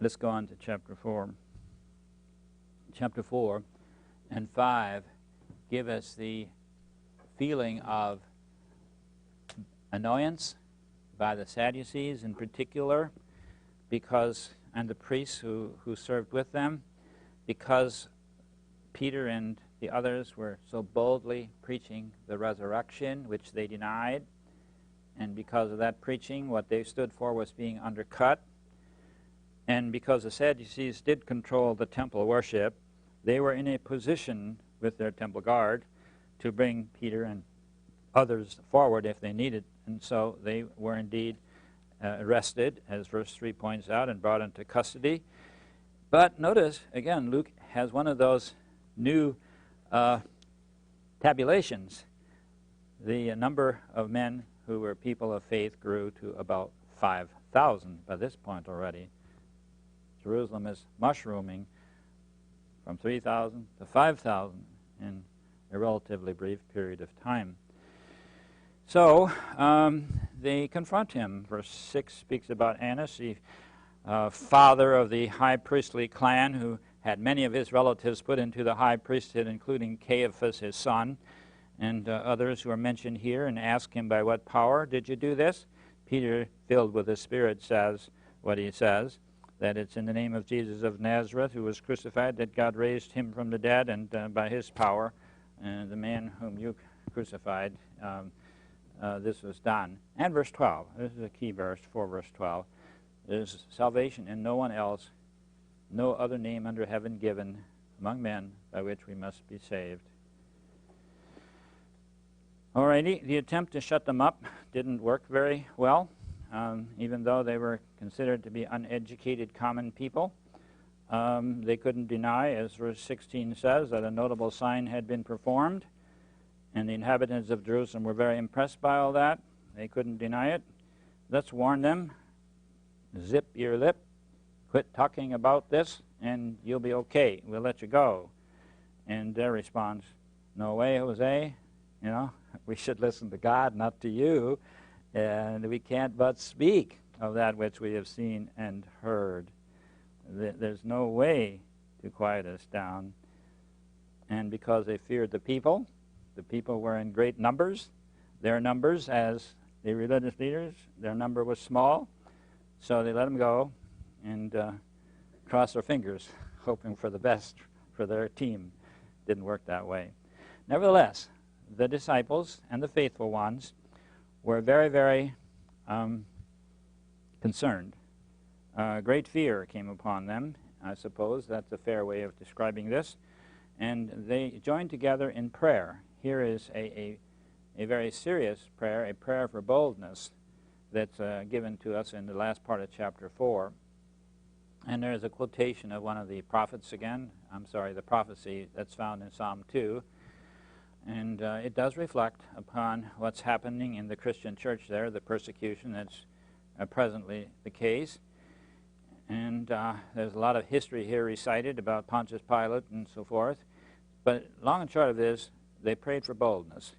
let's go on to chapter 4. Chapter 4 and 5 give us the feeling of annoyance by the Sadducees in particular, and the priests who served with them, because Peter and the others were so boldly preaching the resurrection, which they denied, and because of that preaching, what they stood for was being undercut. And because the Sadducees did control the temple worship, they were in a position with their temple guard to bring Peter and others forward if they needed. And so they were indeed arrested, as verse 3 points out, and brought into custody. But notice, again, Luke has one of those new tabulations. The number of men who were people of faith grew to about 5,000 by this point already. Jerusalem is mushrooming from 3,000 to 5,000 in a relatively brief period of time. So they confront him. Verse 6 speaks about Annas, the father of the high priestly clan, who had many of his relatives put into the high priesthood, including Caiaphas, his son, and others who are mentioned here, and ask him, by what power did you do this? Peter, filled with the Spirit, says what he says, that it's in the name of Jesus of Nazareth, who was crucified, that God raised him from the dead, and by his power, the man whom you crucified, this was done. And verse 12, this is a key verse, 4 verse 12, there's salvation in no one else, no other name under heaven given among men by which we must be saved. Alrighty, the attempt to shut them up didn't work very well, even though they were considered to be uneducated common people. They couldn't deny, as verse 16 says, that a notable sign had been performed, and the inhabitants of Jerusalem were very impressed by all that. They couldn't deny it. Let's warn them, zip your lip, quit talking about this, and you'll be okay. We'll let you go. And their response, no way, Jose. You know, we should listen to God, not to you, and we can't but speak of that which we have seen and heard. There's no way to quiet us down. And because they feared the people were in great numbers. Their numbers, as the religious leaders, their number was small, so they let them go and cross their fingers, hoping for the best for their team. Didn't work that way. Nevertheless, the disciples and the faithful ones were very, very concerned. Great fear came upon them, I suppose. That's a fair way of describing this. And they joined together in prayer. Here is a very serious prayer, a prayer for boldness that's given to us in the last part of chapter 4. And there is a quotation of one of the prophets again. The prophecy that's found in Psalm 2. And it does reflect upon what's happening in the Christian church there, the persecution that's presently the case. And there's a lot of history here recited about Pontius Pilate and so forth. But long and short of this, they prayed for boldness.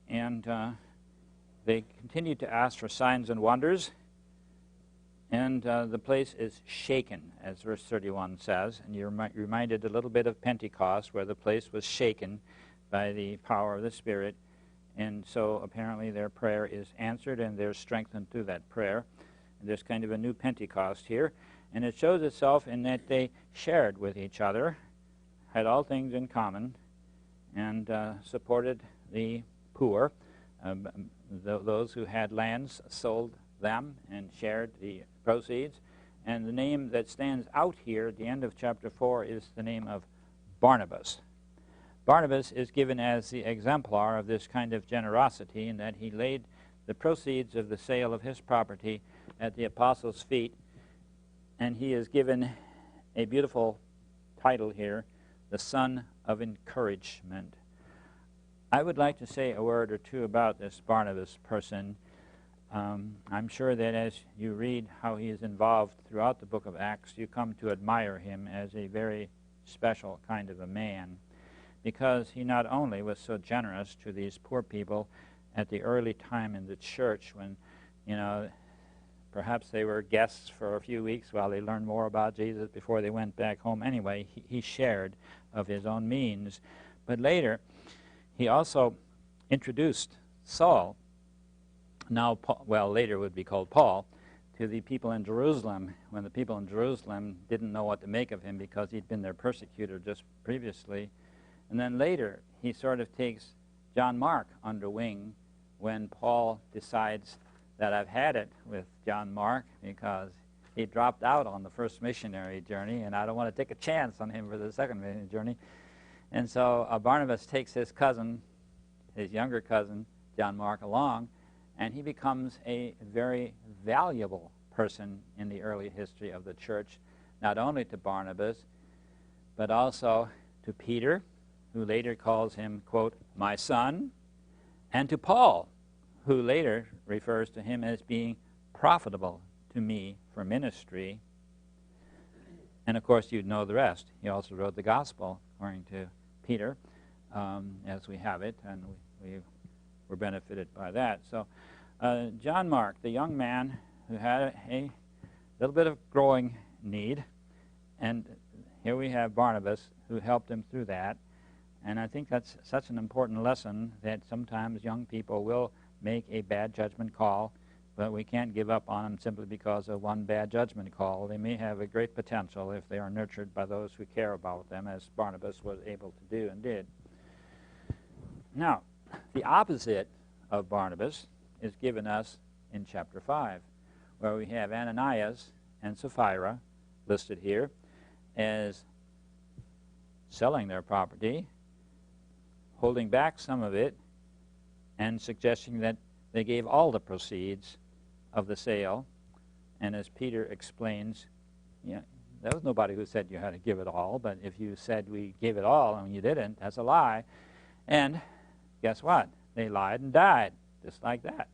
And they continued to ask for signs and wonders. And the place is shaken, as verse 31 says. And you're reminded a little bit of Pentecost, where the place was shaken by the power of the Spirit. And so apparently their prayer is answered, and they're strengthened through that prayer. And there's kind of a new Pentecost here. And it shows itself in that they shared with each other, had all things in common, and supported the poor. Those who had lands sold them and shared the proceeds. And the name that stands out here at the end of chapter 4 is the name of Barnabas. Barnabas is given as the exemplar of this kind of generosity, in that he laid the proceeds of the sale of his property at the apostles' feet, and he is given a beautiful title here, the Son of Encouragement. I would like to say a word or two about this Barnabas person. I'm sure that as you read how he is involved throughout the book of Acts, you come to admire him as a very special kind of a man, because he not only was so generous to these poor people at the early time in the church when, perhaps they were guests for a few weeks while they learned more about Jesus before they went back home. Anyway, he shared of his own means. But later, he also introduced Saul, now Paul, well, later would be called Paul, to the people in Jerusalem, when the people in Jerusalem didn't know what to make of him because he'd been their persecutor just previously. And then later, he sort of takes John Mark under wing when Paul decides that I've had it with John Mark because he dropped out on the first missionary journey, and I don't want to take a chance on him for the second missionary journey. And so Barnabas takes his cousin, his younger cousin, John Mark, along, and he becomes a very valuable person in the early history of the church, not only to Barnabas, but also to Peter, who later calls him, quote, my son, and to Paul, who later refers to him as being profitable to me for ministry. And of course, you know the rest. He also wrote the gospel, according to Peter, as we have it, and we were benefited by that. So John Mark, the young man who had a little bit of growing need, and here we have Barnabas, who helped him through that. And I think that's such an important lesson that sometimes young people will make a bad judgment call, but we can't give up on them simply because of one bad judgment call. They may have a great potential if they are nurtured by those who care about them, as Barnabas was able to do and did. Now, the opposite of Barnabas is given us in chapter 5, where we have Ananias and Sapphira listed here as selling their property, holding back some of it, and suggesting that they gave all the proceeds of the sale. And as Peter explains, there was nobody who said you had to give it all, but if you said we gave it all and you didn't, that's a lie. And guess what? They lied and died, just like that.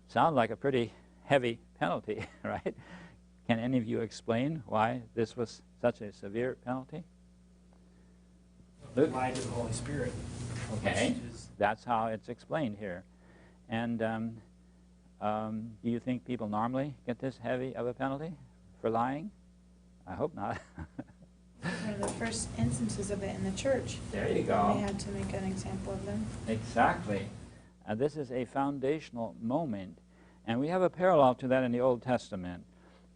Sounds like a pretty heavy penalty, right? Can any of you explain why this was such a severe penalty? They lied to the Holy Spirit. Okay, that's how it's explained here. And do you think people normally get this heavy of a penalty for lying? I hope not. One of the first instances of it in the church. There you go. They had to make an example of them. Exactly. This is a foundational moment. And we have a parallel to that in the Old Testament.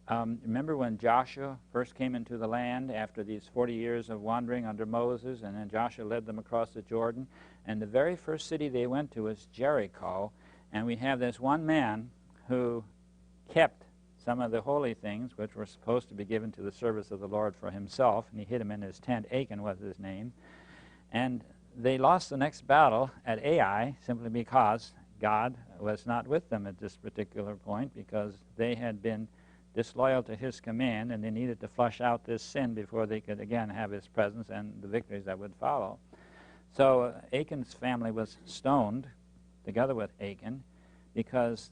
Remember when Joshua first came into the land after these 40 years of wandering under Moses, and then Joshua led them across the Jordan, and the very first city they went to was Jericho, and we have this one man who kept some of the holy things which were supposed to be given to the service of the Lord for himself, and he hid them in his tent. Achan was his name. And they lost the next battle at Ai simply because God was not with them at this particular point, because they had been disloyal to his command, and they needed to flush out this sin before they could again have his presence and the victories that would follow. So Achan's family was stoned together with Achan because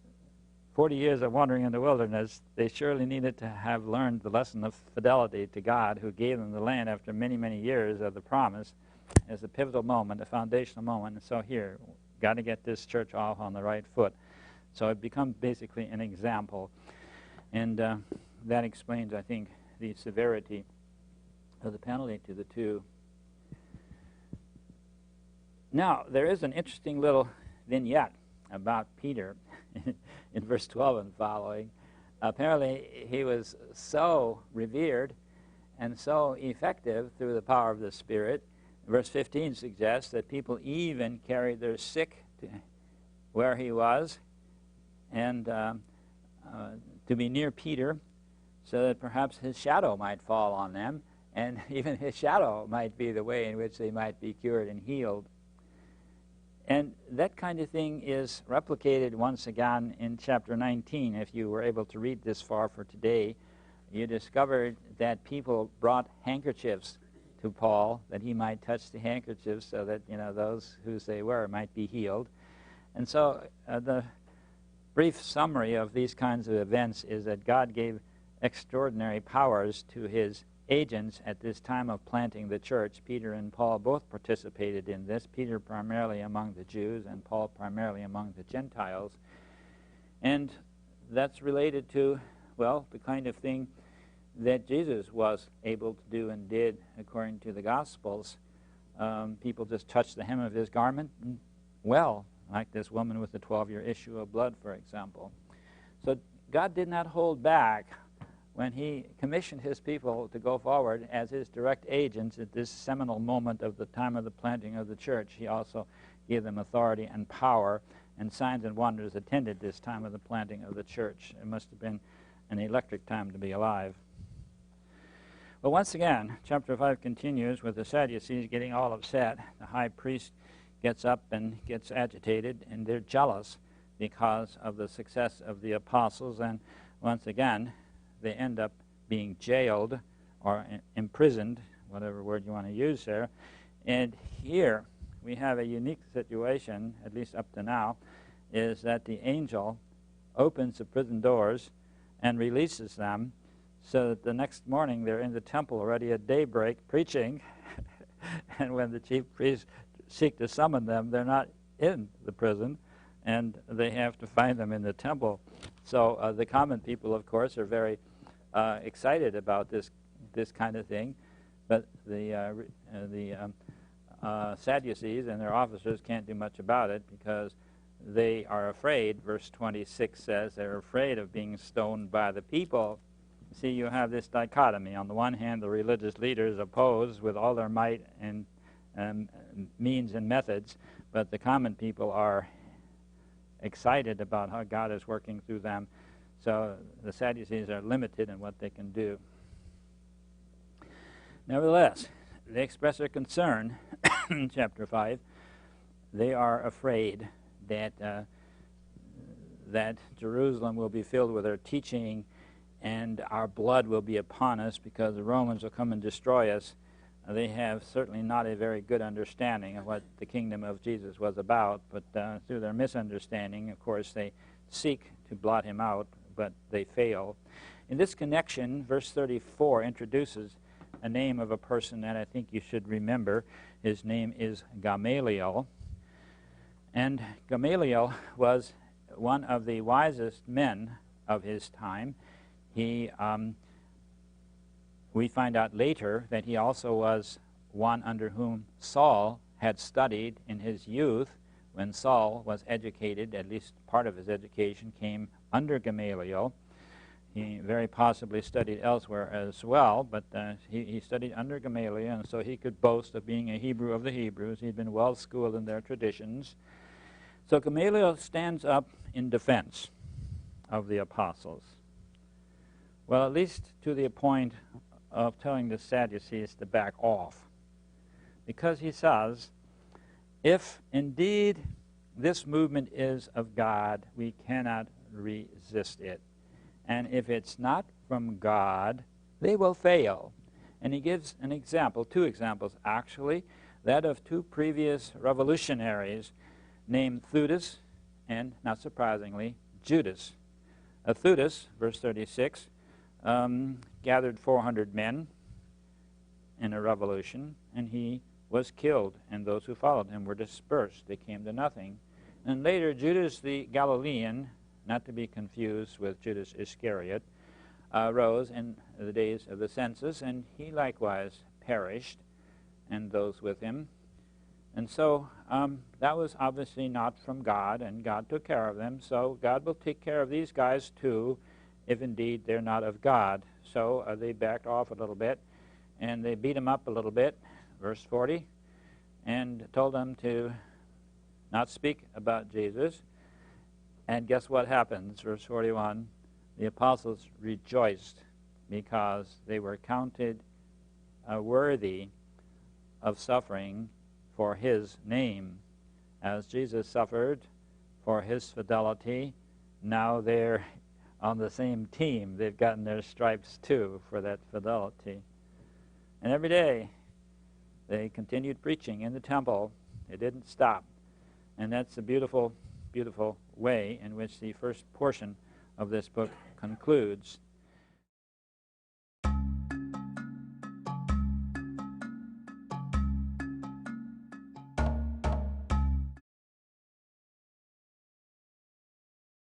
40 years of wandering in the wilderness, they surely needed to have learned the lesson of fidelity to God, who gave them the land after many, many years of the promise, as a pivotal moment, a foundational moment. And so here, got to get this church off on the right foot. So it becomes basically an example. And that explains, I think, the severity of the penalty to the two. Now, there is an interesting little vignette about Peter in verse 12 and following. Apparently, he was so revered and so effective through the power of the Spirit. Verse 15 suggests that people even carried their sick to where he was, and to be near Peter, so that perhaps his shadow might fall on them, and even his shadow might be the way in which they might be cured and healed. And that kind of thing is replicated once again in chapter 19. If you were able to read this far for today, you discovered that people brought handkerchiefs to Paul, that he might touch the handkerchiefs so that, those whose they were might be healed. And so the brief summary of these kinds of events is that God gave extraordinary powers to his agents at this time of planting the church. Peter and Paul both participated in this, Peter primarily among the Jews and Paul primarily among the Gentiles. And that's related to, well, the kind of thing that Jesus was able to do and did according to the Gospels. People just touched the hem of his garment, and well, like this woman with the 12-year issue of blood, for example. So God did not hold back when he commissioned his people to go forward as his direct agents at this seminal moment of the time of the planting of the church. He also gave them authority and power, and signs and wonders attended this time of the planting of the church. It must have been an electric time to be alive. Well, once again, chapter 5 continues with the Sadducees getting all upset. The high priest gets up and gets agitated, and they're jealous because of the success of the apostles, and once again, they end up being jailed or imprisoned, whatever word you want to use there. And here we have a unique situation, at least up to now, is that the angel opens the prison doors and releases them, so that the next morning they're in the temple already at daybreak preaching, and when the chief priests seek to summon them, they're not in the prison, and they have to find them in the temple. So the common people, of course, are very excited about this kind of thing, but the Sadducees and their officers can't do much about it because they are afraid. Verse 26 says they're afraid of being stoned by the people. See, you have this dichotomy. On the one hand, the religious leaders oppose with all their might and means and methods, but the common people are excited about how God is working through them. So the Sadducees are limited in what they can do. Nevertheless, they express their concern in chapter 5. They are afraid that that Jerusalem will be filled with their teaching, and our blood will be upon us because the Romans will come and destroy us. They have certainly not a very good understanding of what the kingdom of Jesus was about, but through their misunderstanding, of course, they seek to blot him out, but they fail. In this connection, verse 34 introduces a name of a person that I think you should remember. His name is Gamaliel. And Gamaliel was one of the wisest men of his time. We find out later that he also was one under whom Saul had studied in his youth. When Saul was educated, at least part of his education came under Gamaliel. He very possibly studied elsewhere as well, but he studied under Gamaliel, and so he could boast of being a Hebrew of the Hebrews. He'd been well schooled in their traditions. So Gamaliel stands up in defense of the apostles. Well, at least to the point of telling the Sadducees to back off. Because he says, if indeed this movement is of God, we cannot resist it. And if it's not from God, they will fail. And he gives an example, two examples actually, that of two previous revolutionaries named Theudas and, not surprisingly, Judas. Theudas, verse 36, gathered 400 men in a revolution, and he was killed, and those who followed him were dispersed. They came to nothing. And later, Judas the Galilean, not to be confused with Judas Iscariot, rose in the days of the census, and he likewise perished, and those with him. And so that was obviously not from God, and God took care of them. So God will take care of these guys too, if indeed they're not of God. So they backed off a little bit, and they beat him up a little bit, verse 40, and told them to not speak about Jesus. And guess what happens? Verse 41, the apostles rejoiced because they were counted worthy of suffering for his name. As Jesus suffered for his fidelity, now they're on the same team. They've gotten their stripes too for that fidelity. And every day they continued preaching in the temple. They didn't stop. And that's a beautiful, beautiful way in which the first portion of this book concludes.